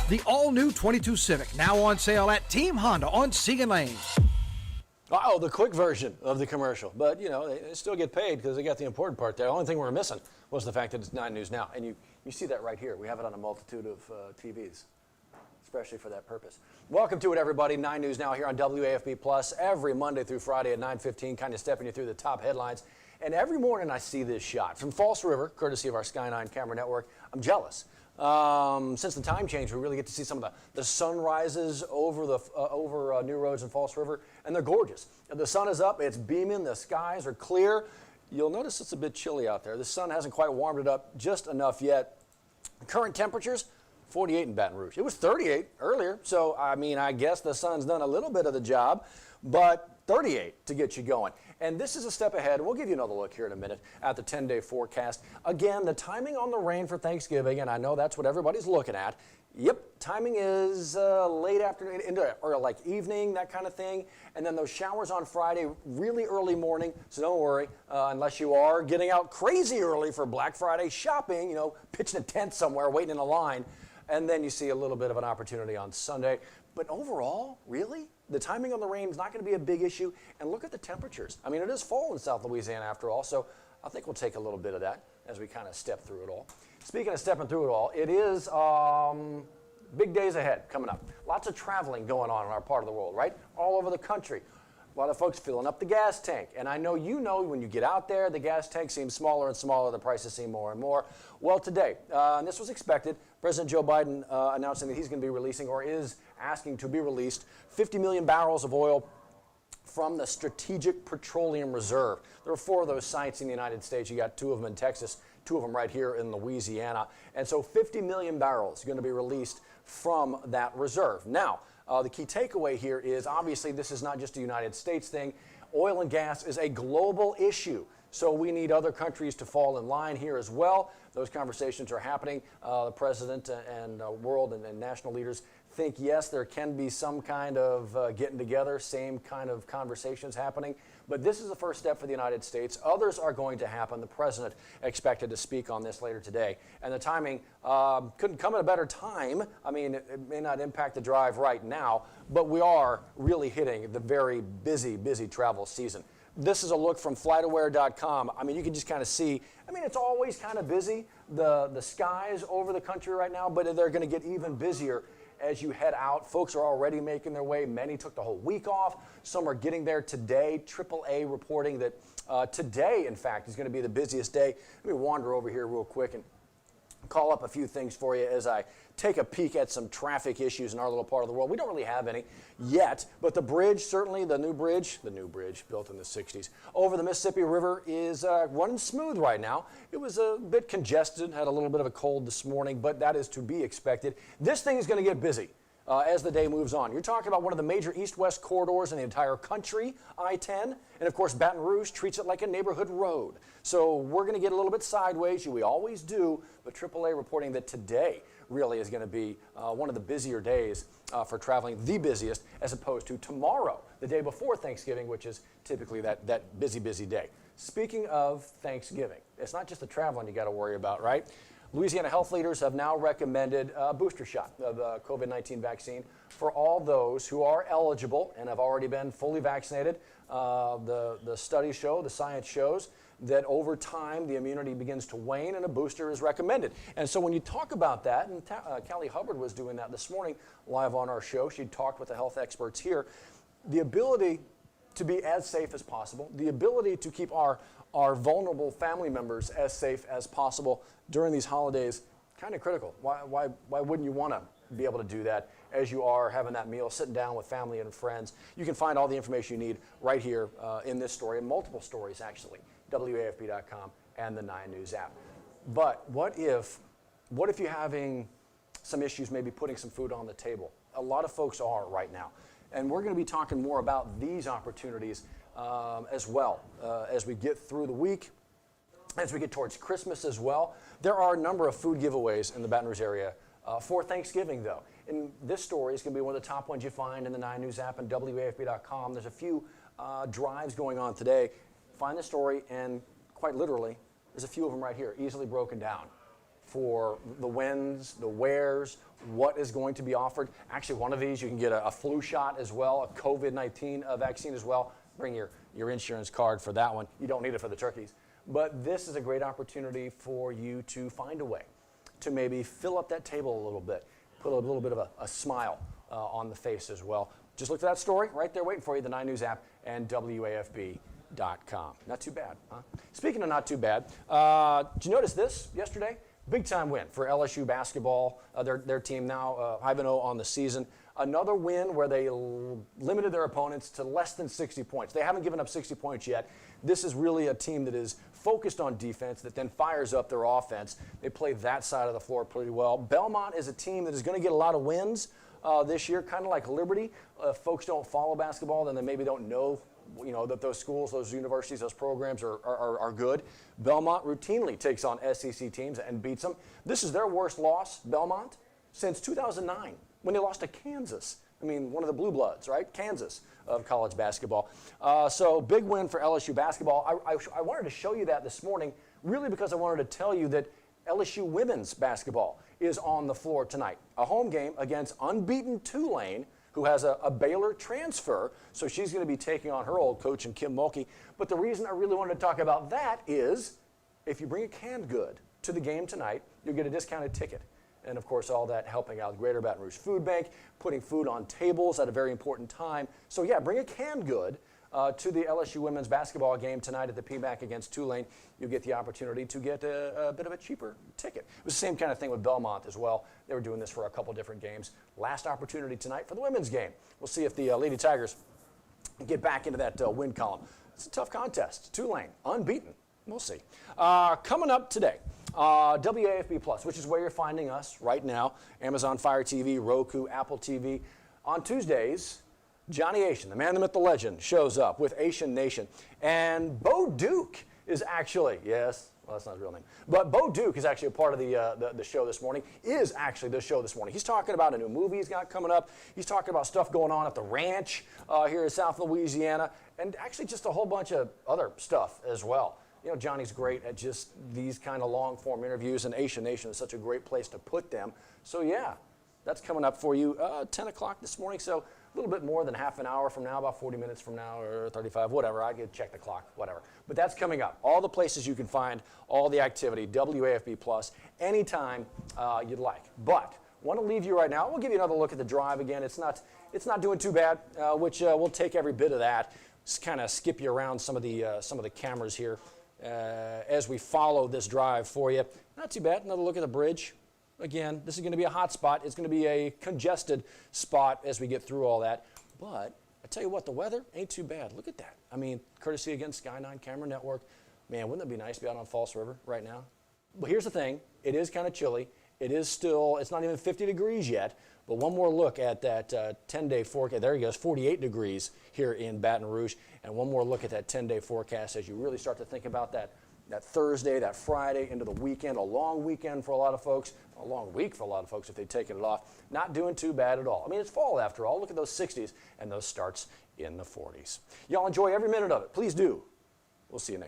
The all-new 22 Civic, now on sale at Team Honda on Siegen Lane. Uh-oh, the quick version of the commercial. But, you know, they still get paid because they got the important part there. The only thing we're missing was the fact that it's 9 News Now. And you see that right here. We have it on a multitude of TVs, especially for that purpose. Welcome to it, everybody. 9 News Now here on WAFB Plus every Monday through Friday at 9:15, kind of stepping you through the top headlines. And every morning I see this shot from False River, courtesy of our Sky 9 camera network. I'm jealous. Since the time change, we really get to see some of the sunrises over New Roads and False River, and they're gorgeous. The sun is up, it's beaming, the skies are clear. You'll notice it's a bit chilly out there. The sun hasn't quite warmed it up just enough yet. Current temperatures, 48 in Baton Rouge. It was 38 earlier, so I mean, I guess the sun's done a little bit of the job, but 38 to get you going. And this is a step ahead. We'll give you another look here in a minute at the 10-day forecast. Again, the timing on the rain for Thanksgiving, and I know that's what everybody's looking at. Yep, timing is late afternoon, or like evening, that kind of thing. And then those showers on Friday, really early morning. So don't worry, unless you are getting out crazy early for Black Friday shopping, you know, pitching a tent somewhere, waiting in a line. And then you see a little bit of an opportunity on Sunday. But overall, really, the timing on the rain is not going to be a big issue. And look at the temperatures. I mean, it is fall in South Louisiana after all, so I think we'll take a little bit of that as we kind of step through it all. Speaking of stepping through it all, it is big days ahead coming up. Lots of traveling going on in our part of the world, right? All over the country. A lot of folks filling up the gas tank. And I know you know when you get out there, the gas tank seems smaller and smaller, the prices seem more and more. Well, today, and this was expected, President Joe Biden announcing that he's going to be releasing, or is asking to be released, 50 million barrels of oil from the Strategic Petroleum Reserve. There are 4 of those sites in the United States. You got 2 of them in Texas, 2 of them right here in Louisiana. And so 50 million barrels are going to be released from that reserve. Now, the key takeaway here is obviously this is not just a United States thing. Oil and gas is a global issue. So we need other countries to fall in line here as well. Those conversations are happening. The president and world and national leaders think, yes, there can be some kind of getting together, same kind of conversations happening. But this is the first step for the United States. Others are going to happen. The president expected to speak on this later today. And the timing couldn't come at a better time. I mean, it may not impact the drive right now, but we are really hitting the very busy travel season. This is a look from FlightAware.com. I mean, you can just kind of see, I mean, it's always kind of busy, the skies over the country right now, but they're going to get even busier as you head out. Folks are already making their way. Many took the whole week off. Some are getting there today. AAA reporting that today, in fact, is going to be the busiest day. Let me wander over here real quick and call up a few things for you as I take a peek at some traffic issues in our little part of the world. We don't really have any yet, but the bridge, certainly the new bridge built in the 60s, over the Mississippi River is running smooth right now. It was a bit congested, had a little bit of a cold this morning, but that is to be expected. This thing is going to get busy as the day moves on. You're talking about one of the major east-west corridors in the entire country, I-10, and of course Baton Rouge treats it like a neighborhood road. So we're going to get a little bit sideways, we always do, but AAA reporting that today really is going to be one of the busier days for traveling, the busiest, as opposed to tomorrow, the day before Thanksgiving, which is typically that busy day. Speaking of Thanksgiving, it's not just the traveling you got to worry about, right? Louisiana health leaders have now recommended a booster shot of the COVID-19 vaccine for all those who are eligible and have already been fully vaccinated. The studies show, the science shows, that over time the immunity begins to wane and a booster is recommended. And so when you talk about that, and Callie Hubbard was doing that this morning live on our show, she talked with the health experts here, the ability to be as safe as possible, the ability to keep our vulnerable family members as safe as possible during these holidays, kind of critical. Why wouldn't you want to be able to do that as you are having that meal, sitting down with family and friends? You can find all the information you need right here in this story, and multiple stories actually, WAFB.com and the 9 News app. But what if you're having some issues maybe putting some food on the table? A lot of folks are right now. And we're going to be talking more about these opportunities as well as we get through the week, as we get towards Christmas as well. There are a number of food giveaways in the Baton Rouge area for Thanksgiving, though. And this story is going to be one of the top ones you find in the 9 News app and WAFB.com. There's a few drives going on today. Find the story, and quite literally, there's a few of them right here, easily broken down. for the wins, the wears, what is going to be offered. Actually, one of these, you can get a flu shot as well, a COVID-19 vaccine as well. Bring your insurance card for that one. You don't need it for the turkeys. But this is a great opportunity for you to find a way to maybe fill up that table a little bit, put a little bit of a smile on the face as well. Just look for that story right there waiting for you, the 9 News app and WAFB.com. Not too bad, huh? Speaking of not too bad, did you notice this yesterday? Big time win for LSU basketball. Their team now 5-0 on the season. Another win where they limited their opponents to less than 60 points. They haven't given up 60 points yet. This is really a team that is focused on defense that then fires up their offense. They play that side of the floor pretty well. Belmont is a team that is going to get a lot of wins this year, kind of like Liberty. If folks don't follow basketball, then they maybe don't know, that those schools, those universities, those programs are good. Belmont routinely takes on SEC teams and beats them. This is their worst loss, Belmont, since 2009 when they lost to Kansas. I mean, one of the blue bloods, right? Kansas of college basketball. So big win for LSU basketball. I wanted to show you that this morning really because I wanted to tell you that LSU women's basketball is on the floor tonight. A home game against unbeaten Tulane, who has a Baylor transfer, so she's going to be taking on her old coach in Kim Mulkey. But the reason I really wanted to talk about that is if you bring a canned good to the game tonight, you'll get a discounted ticket. And of course, all that helping out Greater Baton Rouge Food Bank, putting food on tables at a very important time. So yeah, bring a canned good to the LSU women's basketball game tonight at the PMAC against Tulane. You'll get the opportunity to get a bit of a cheaper ticket. It was the same kind of thing with Belmont as well. They were doing this for a couple different games. Last opportunity tonight for the women's game. We'll see if the Lady Tigers get back into that win column. It's a tough contest. Tulane, unbeaten. We'll see. Coming up today, WAFB Plus, which is where you're finding us right now. Amazon Fire TV, Roku, Apple TV. On Tuesdays, Johnny Asian, the man, the myth, the legend, shows up with Asian Nation. And Bo Duke is actually, yes, well, that's not his real name, but Bo Duke is actually a part of the show this morning, is actually the show this morning. He's talking about a new movie he's got coming up. He's talking about stuff going on at the ranch here in South Louisiana, and actually just a whole bunch of other stuff as well. Johnny's great at just these kind of long-form interviews, and Asian Nation is such a great place to put them. So, yeah, that's coming up for you 10 o'clock this morning. So a little bit more than half an hour from now, about 40 minutes from now, or 35, whatever. I could check the clock, whatever. But that's coming up. All the places you can find all the activity, WAFB Plus, anytime you'd like. But want to leave you right now. We'll give you another look at the drive again. It's not doing too bad, which we'll take every bit of that. Just kind of skip you around some of the cameras here. As we follow this drive for you. Not too bad. Another look at the bridge. Again, this is going to be a hot spot. It's going to be a congested spot as we get through all that. But I tell you what, the weather ain't too bad. Look at that. I mean, courtesy again, Sky 9 Camera Network. Man, wouldn't it be nice to be out on False River right now? But here's the thing. It is kind of chilly. It is still, it's not even 50 degrees yet. But one more look at that 10-day forecast. There he goes, 48 degrees here in Baton Rouge. And one more look at that 10-day forecast as you really start to think about that Thursday, that Friday, into the weekend, a long weekend for a lot of folks, a long week for a lot of folks if they've taken it off. Not doing too bad at all. I mean, it's fall after all. Look at those 60s and those starts in the 40s. Y'all enjoy every minute of it. Please do. We'll see you next time.